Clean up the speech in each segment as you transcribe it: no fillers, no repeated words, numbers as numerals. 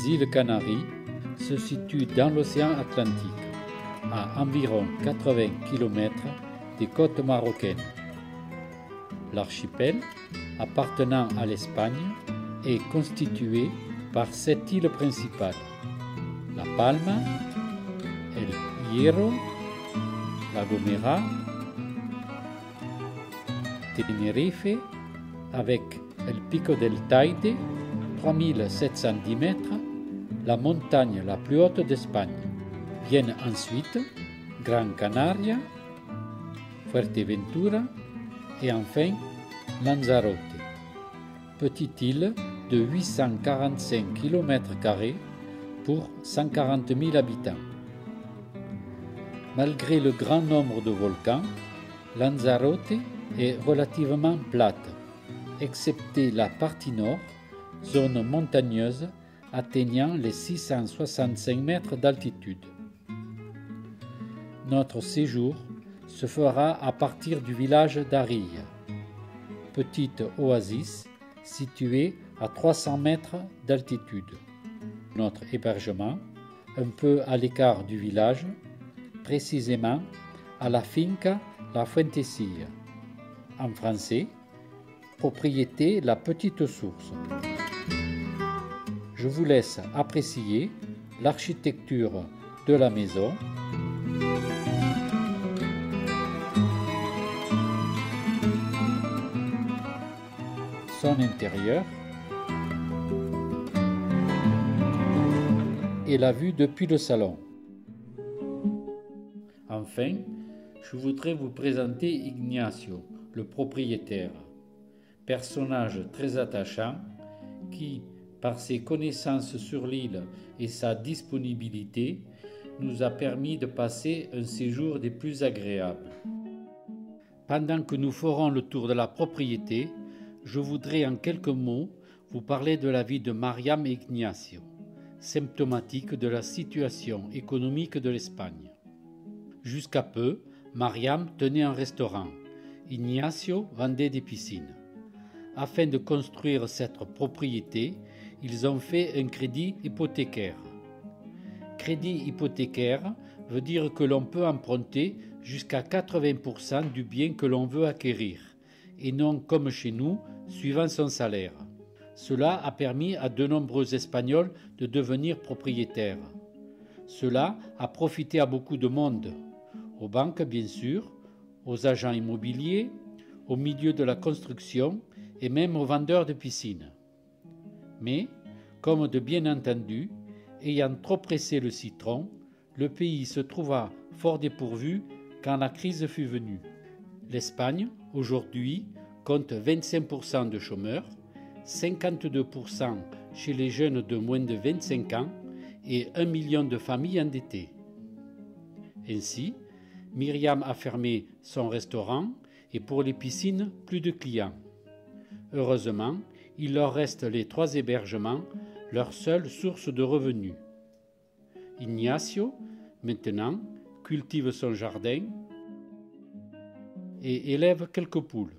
Les îles Canaries se situent dans l'océan Atlantique, à environ 80 km des côtes marocaines. L'archipel, appartenant à l'Espagne, est constitué par 7 îles principales: La Palma, El Hierro, La Gomera, Tenerife, avec El Pico del Teide, 3710 mètres, la montagne la plus haute d'Espagne. Viennent ensuite Gran Canaria, Fuerteventura et enfin Lanzarote, petite île de 845 km² pour 140 000 habitants. Malgré le grand nombre de volcans, Lanzarote est relativement plate, excepté la partie nord, zone montagneuse atteignant les 665 mètres d'altitude. Notre séjour se fera à partir du village d'Arilla, petite oasis située à 300 mètres d'altitude. Notre hébergement, un peu à l'écart du village, précisément à la Finca La Fuentecilla, en français, propriété La Petite Source. Je vous laisse apprécier l'architecture de la maison, son intérieur et la vue depuis le salon. Enfin, je voudrais vous présenter Ignacio, le propriétaire, personnage très attachant qui, par ses connaissances sur l'île et sa disponibilité, nous a permis de passer un séjour des plus agréables. Pendant que nous ferons le tour de la propriété, je voudrais en quelques mots vous parler de la vie de Mariam et Ignacio, symptomatique de la situation économique de l'Espagne. Jusqu'à peu, Mariam tenait un restaurant, Ignacio vendait des piscines. Afin de construire cette propriété, ils ont fait un crédit hypothécaire. Crédit hypothécaire veut dire que l'on peut emprunter jusqu'à 80% du bien que l'on veut acquérir, et non comme chez nous, suivant son salaire. Cela a permis à de nombreux Espagnols de devenir propriétaires. Cela a profité à beaucoup de monde, aux banques bien sûr, aux agents immobiliers, au milieu de la construction et même aux vendeurs de piscines. Mais, comme de bien entendu, ayant trop pressé le citron, le pays se trouva fort dépourvu quand la crise fut venue. L'Espagne, aujourd'hui, compte 25% de chômeurs, 52% chez les jeunes de moins de 25 ans et 1 million de familles endettées. Ainsi, Myriam a fermé son restaurant et pour les piscines, plus de clients. Heureusement, il leur reste les 3 hébergements, leur seule source de revenus. Ignacio, maintenant, cultive son jardin et élève quelques poules.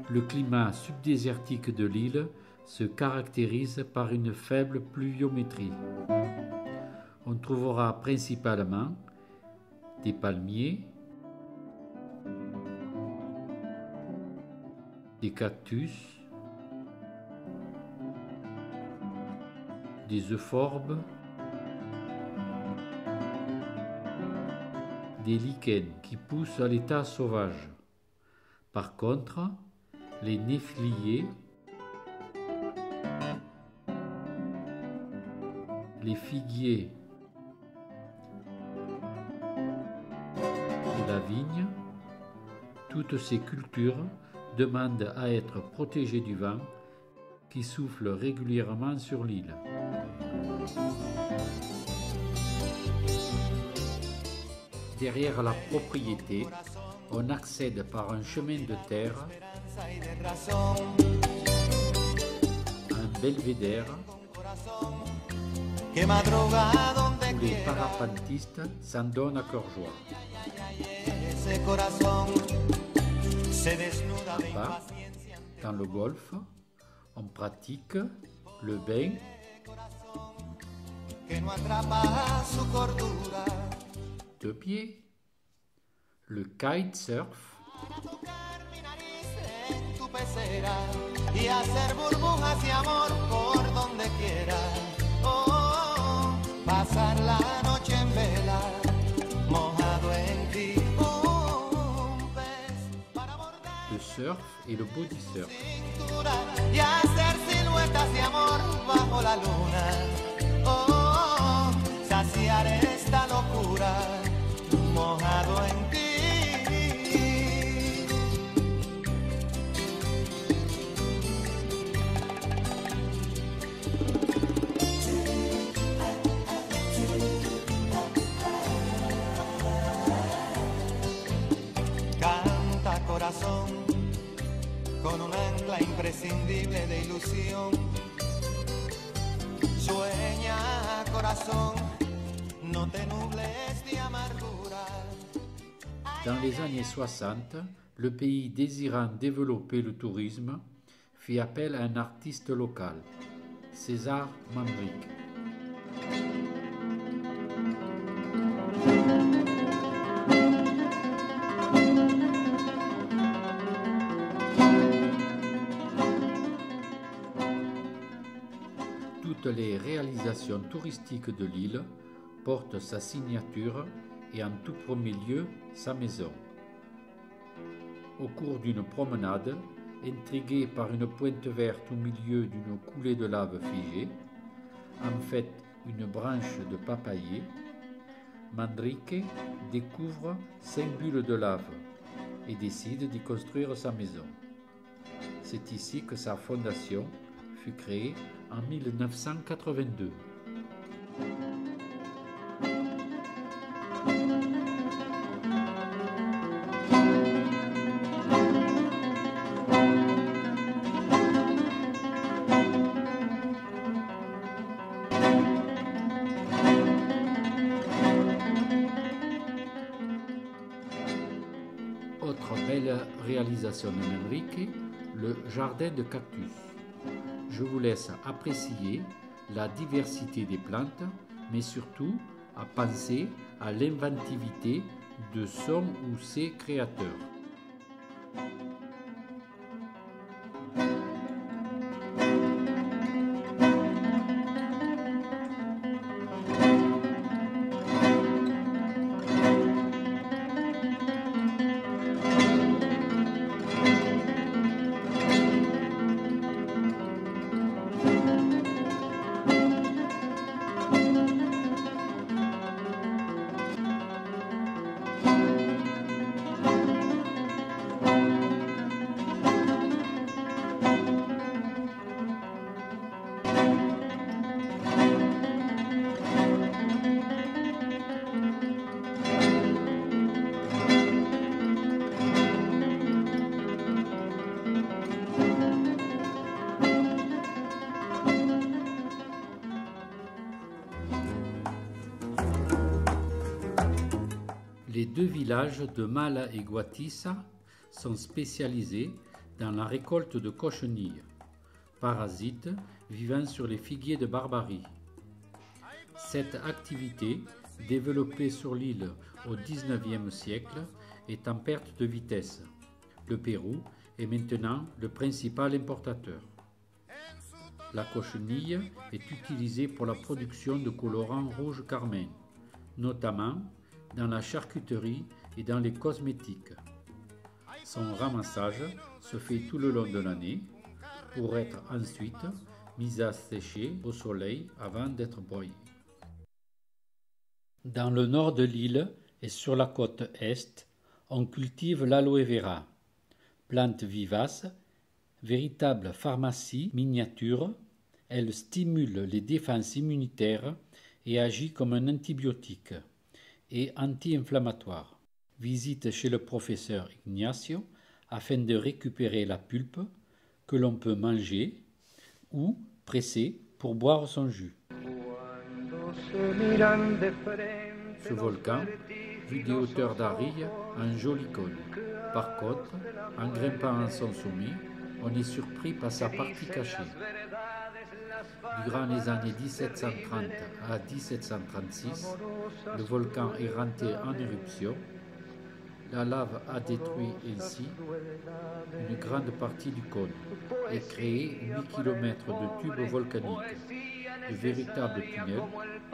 Le climat subdésertique de l'île se caractérise par une faible pluviométrie. On trouvera principalement des palmiers, des cactus, des euphorbes, des lichens qui poussent à l'état sauvage. Par contre, les néfliers, les figuiers et la vigne, toutes ces cultures demandent à être protégées du vent qui souffle régulièrement sur l'île. Derrière la propriété, on accède par un chemin de terre à un belvédère où les parapentistes s'en donnent à cœur joie. Là-bas, dans le golfe, on pratique le bain de pied, le kitesurf y hacer burbujas y amor por donde quiera. Oh, pasar la noche en vela, mojado en ti. Un pez para bordar le surf et le body surf. cintura y hacer siluetas de amor bajo la luna. Oh, saciar esta locura, mojado en ti. Con un ancla imprescindible de ilusión. Sueña, corazón, no te nubles de amargura. Dans les années 60, le pays désirant développer le tourisme fit appel à un artiste local, César Manrique. Toutes les réalisations touristiques de l'île portent sa signature et en tout premier lieu sa maison. Au cours d'une promenade, intrigué par une pointe verte au milieu d'une coulée de lave figée, en fait une branche de papayer, Manrique découvre 5 bulles de lave et décide d'y construire sa maison. C'est ici que sa fondation fut créée en 1982. Autre belle réalisation de Manrique, le jardin de cactus. Je vous laisse apprécier la diversité des plantes, mais surtout à penser à l'inventivité de son ou ses créateurs. Les deux villages de Mala et Guatissa sont spécialisés dans la récolte de cochenilles, parasites vivant sur les figuiers de Barbarie. Cette activité, développée sur l'île au XIXe siècle, est en perte de vitesse. Le Pérou est maintenant le principal importateur. La cochenille est utilisée pour la production de colorants rouge carmin, notamment dans la charcuterie et dans les cosmétiques. Son ramassage se fait tout le long de l'année pour être ensuite mis à sécher au soleil avant d'être broyé. Dans le nord de l'île et sur la côte est, on cultive l'aloe vera, plante vivace, véritable pharmacie miniature. Elle stimule les défenses immunitaires et agit comme un antibiotique et anti-inflammatoire. Visite chez le professeur Ignacio afin de récupérer la pulpe que l'on peut manger ou presser pour boire son jus. Ce volcan, vu des hauteurs d'Arille, a un joli cône. Par contre, en grimpant à son sommet, on est surpris par sa partie cachée. Durant les années 1730 à 1736, le volcan est rentré en éruption. La lave a détruit ainsi une grande partie du cône et créé 8 km de tubes volcaniques, de véritables tunnels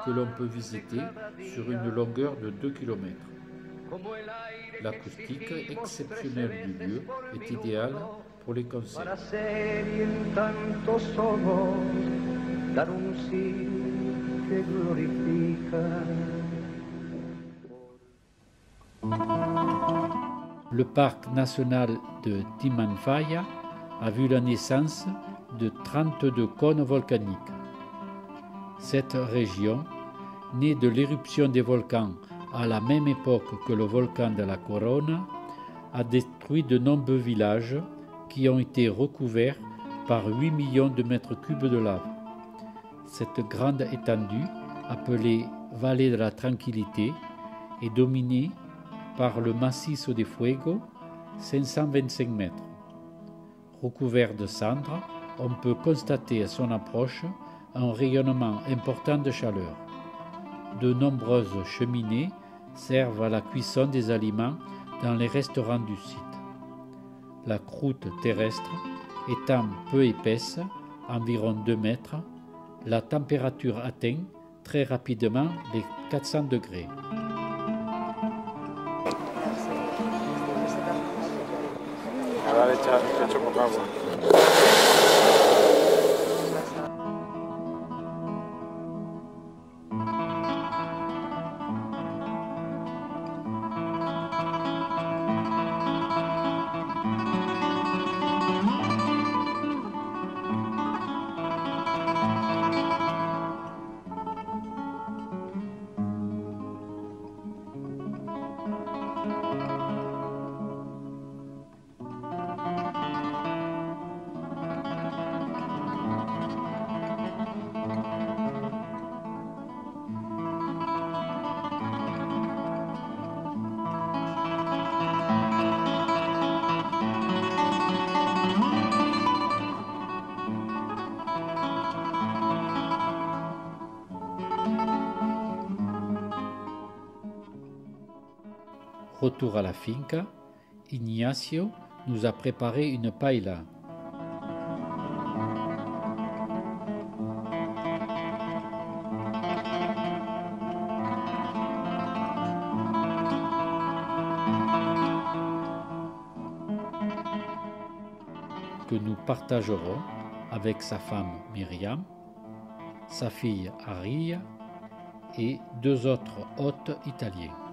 que l'on peut visiter sur une longueur de 2 km. L'acoustique exceptionnelle du lieu est idéale pour les concerts. Le parc national de Timanfaya a vu la naissance de 32 cônes volcaniques. Cette région, née de l'éruption des volcans à la même époque que le volcan de la Corona, a détruit de nombreux villages qui ont été recouverts par 8 millions de mètres cubes de lave. Cette grande étendue, appelée Vallée de la Tranquillité, est dominée par le Macizo de Fuego, 525 mètres. Recouvert de cendres, on peut constater à son approche un rayonnement important de chaleur. De nombreuses cheminées servent à la cuisson des aliments dans les restaurants du site. La croûte terrestre étant peu épaisse, environ 2 mètres, la température atteint très rapidement les 400 degrés. Retour à la finca, Ignacio nous a préparé une paella. Que nous partagerons avec sa femme Myriam, sa fille Arilla et 2 autres hôtes italiens.